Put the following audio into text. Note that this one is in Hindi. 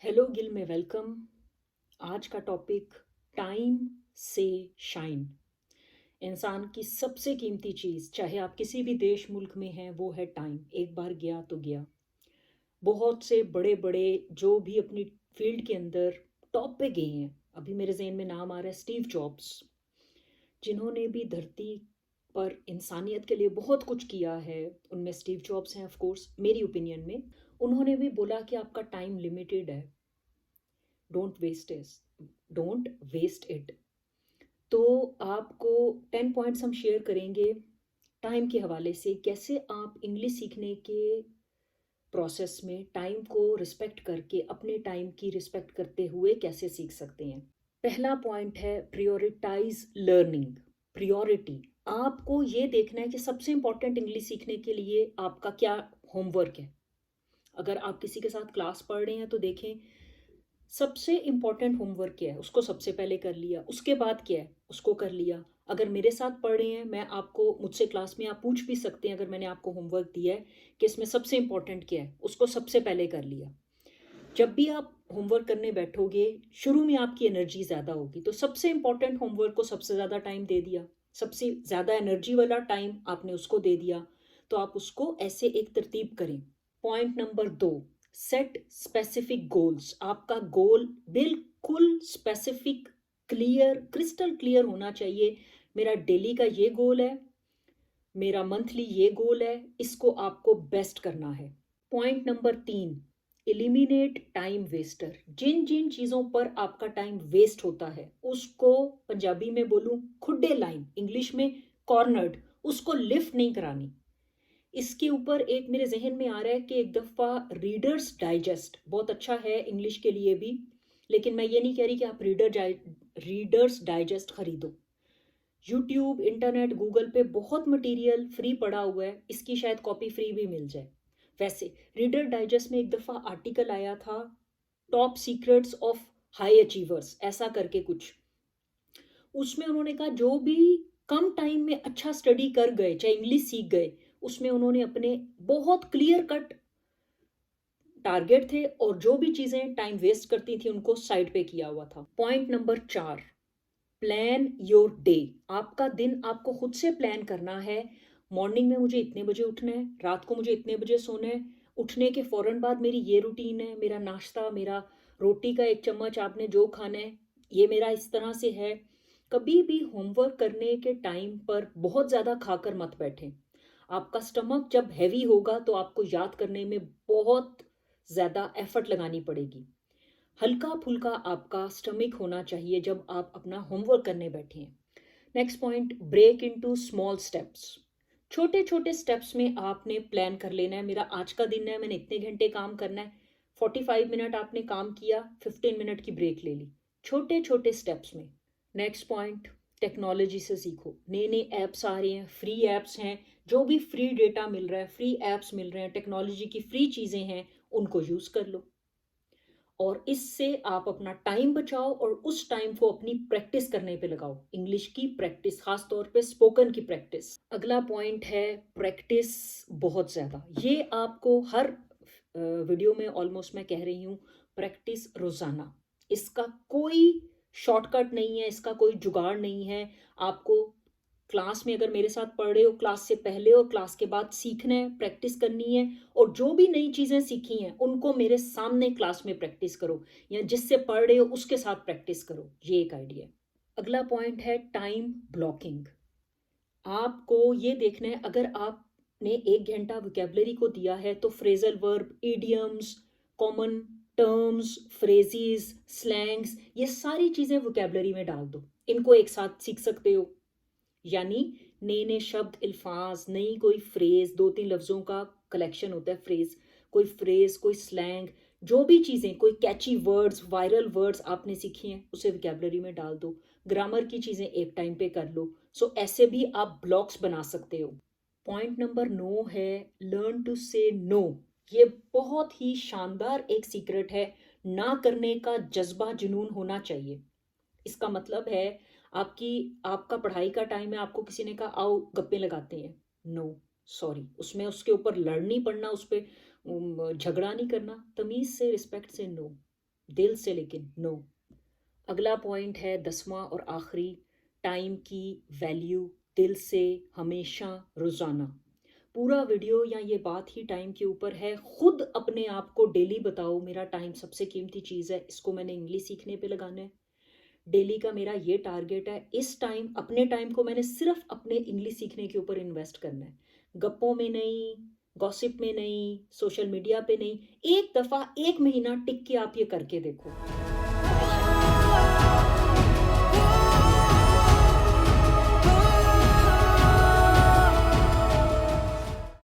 हेलो गिल में वेलकम। आज का टॉपिक टाइम से शाइन। इंसान की सबसे कीमती चीज़, चाहे आप किसी भी देश मुल्क में हैं, वो है टाइम। एक बार गया तो गया। बहुत से बड़े बड़े जो भी अपनी फील्ड के अंदर टॉप पे गए हैं, अभी मेरे जहन में नाम आ रहा है स्टीव जॉब्स, जिन्होंने भी धरती पर इंसानियत के लिए बहुत कुछ किया है। उनमें स्टीव जॉब्स हैं ऑफ कोर्स। मेरी ओपिनियन में उन्होंने भी बोला कि आपका टाइम लिमिटेड है, don't waste it, don't waste it. तो आपको 10 पॉइंट्स हम शेयर करेंगे टाइम के हवाले से, कैसे आप इंग्लिश सीखने के प्रोसेस में टाइम को रिस्पेक्ट करके, अपने टाइम की रिस्पेक्ट करते हुए कैसे सीख सकते हैं। पहला पॉइंट है प्रियोरिटाइज लर्निंग। प्रियोरिटी, आपको ये देखना है कि सबसे इंपॉर्टेंट इंग्लिश सीखने के लिए आपका क्या होमवर्क है। अगर आप किसी के साथ क्लास पढ़ रहे हैं तो देखें सबसे इम्पॉर्टेंट होमवर्क क्या है, उसको सबसे पहले कर लिया। उसके बाद क्या है, उसको कर लिया। अगर मेरे साथ पढ़ रहे हैं, मैं आपको, मुझसे क्लास में आप पूछ भी सकते हैं, अगर मैंने आपको होमवर्क दिया है कि इसमें सबसे इम्पॉर्टेंट क्या है, उसको सबसे पहले कर लिया। जब भी आप होमवर्क करने बैठोगे, शुरू में आपकी एनर्जी ज़्यादा होगी, तो सबसे इम्पॉर्टेंट होमवर्क को सबसे ज़्यादा टाइम दे दिया, सबसे ज़्यादा एनर्जी वाला टाइम आपने उसको दे दिया। तो आप उसको ऐसे एक तरतीब करें। Point number 2, set specific goals. आपका गोल बिल्कुल स्पेसिफिक, क्लियर, क्रिस्टल क्लियर होना चाहिए। मेरा डेली का ये गोल है, मेरा मंथली ये गोल है, इसको आपको बेस्ट करना है। Point number 3, eliminate time waster. जिन जिन चीज़ों पर आपका टाइम वेस्ट होता है, उसको पंजाबी में बोलूं खुड्डे लाइन, इंग्लिश में कॉर्नर्ड, उसको लिफ्ट नहीं करानी। इसके ऊपर एक मेरे जहन में आ रहा है कि एक दफ़ा रीडर्स डाइजेस्ट बहुत अच्छा है इंग्लिश के लिए भी, लेकिन मैं ये नहीं कह रही कि आप रीडर्स डाइजेस्ट खरीदो। यूट्यूब, इंटरनेट, गूगल पे बहुत मटेरियल फ्री पड़ा हुआ है, इसकी शायद कॉपी फ्री भी मिल जाए। वैसे रीडर डाइजेस्ट में एक दफ़ा आर्टिकल आया था, top secrets of high achievers, ऐसा करके कुछ। उसमें उन्होंने कहा जो भी कम टाइम में अच्छा स्टडी कर गए, चाहे इंग्लिश सीख गए, उसमें उन्होंने अपने बहुत क्लियर कट टारगेट थे, और जो भी चीज़ें टाइम वेस्ट करती थी उनको साइड पे किया हुआ था। Point number 4, plan your day. आपका दिन आपको खुद से प्लान करना है। मॉर्निंग में मुझे इतने बजे उठना है, रात को मुझे इतने बजे सोना है, उठने के फ़ौरन बाद मेरी ये रूटीन है, मेरा नाश्ता, मेरा रोटी का 1 चम्मच आपने जो खाना है, ये मेरा इस तरह से है। कभी भी होमवर्क करने के टाइम पर बहुत ज़्यादा खाकर मत बैठें। आपका स्टमक जब हैवी होगा तो आपको याद करने में बहुत ज़्यादा एफर्ट लगानी पड़ेगी। हल्का फुल्का आपका स्टमक होना चाहिए जब आप अपना होमवर्क करने बैठे हैं। Next point, break into small steps. छोटे छोटे स्टेप्स में आपने प्लान कर लेना है, मेरा आज का दिन है, मैंने इतने घंटे काम करना है। 45 मिनट आपने काम किया, 15 मिनट की ब्रेक ले ली, छोटे छोटे स्टेप्स में। नेक्स्ट पॉइंट, टेक्नोलॉजी से सीखो। नए नए ऐप्स आ रहे हैं, फ्री ऐप्स हैं, जो भी फ्री डेटा मिल रहा है, फ्री ऐप्स मिल रहे हैं, टेक्नोलॉजी की फ्री चीज़ें हैं, उनको यूज़ कर लो। और इससे आप अपना टाइम बचाओ और उस टाइम को अपनी प्रैक्टिस करने पे लगाओ, इंग्लिश की प्रैक्टिस, खास तौर पे स्पोकन की प्रैक्टिस। अगला पॉइंट है प्रैक्टिस, बहुत ज़्यादा। ये आपको हर वीडियो में ऑलमोस्ट मैं कह रही हूँ, प्रैक्टिस रोज़ाना। इसका कोई शॉर्टकट नहीं है, इसका कोई जुगाड़ नहीं है। आपको क्लास में अगर मेरे साथ पढ़ रहे हो, क्लास से पहले और क्लास के बाद सीखना है, प्रैक्टिस करनी है। और जो भी नई चीज़ें सीखी हैं उनको मेरे सामने क्लास में प्रैक्टिस करो, या जिससे पढ़ रहे हो उसके साथ प्रैक्टिस करो। ये एक आइडिया है। अगला पॉइंट है टाइम ब्लॉकिंग। आपको ये देखना है, अगर आपने 1 घंटा वोकेबलरी को दिया है तो phrasal verb, idioms, common terms, phrases, slangs, ये सारी चीज़ें वोकेबलरी में डाल दो। इनको एक साथ सीख सकते हो। यानी नए नए शब्द, अल्फाज, नई कोई फ्रेज, 2-3 लफ्ज़ों का कलेक्शन होता है फ्रेज, कोई फ्रेज, कोई स्लैंग, जो भी चीज़ें, कोई कैची वर्ड्स, वायरल वर्ड्स आपने सीखी हैं, उसे वोकेबलरी में डाल दो। ग्रामर की चीज़ें एक टाइम पे कर लो। सो ऐसे भी आप ब्लॉक्स बना सकते हो। पॉइंट नंबर 9 है लर्न टू से नो। ये बहुत ही शानदार एक सीक्रेट है। ना करने का जज्बा, जुनून होना चाहिए। इसका मतलब है, आपकी आपका पढ़ाई का टाइम है, आपको किसी ने कहा आओ गप्पे लगाते हैं, नो, सॉरी, उसमें उसके ऊपर लड़ नहीं पड़ना, उस पर झगड़ा नहीं करना, तमीज से, रिस्पेक्ट से नो। दिल से, लेकिन नो। अगला पॉइंट है 10वां और आखिरी, टाइम की वैल्यू दिल से, हमेशा, रोज़ाना। पूरा वीडियो या ये बात ही टाइम के ऊपर है। खुद अपने आप को डेली बताओ, मेरा टाइम सबसे कीमती चीज़ है, इसको मैंने इंग्लिश सीखने पे लगाना है। डेली का मेरा ये टारगेट है, इस टाइम, अपने टाइम को मैंने सिर्फ अपने इंग्लिश सीखने के ऊपर इन्वेस्ट करना है। गप्पों में नहीं, गॉसिप में नहीं, सोशल मीडिया पे नहीं। एक दफ़ा 1 महीना टिक के आप ये करके देखो।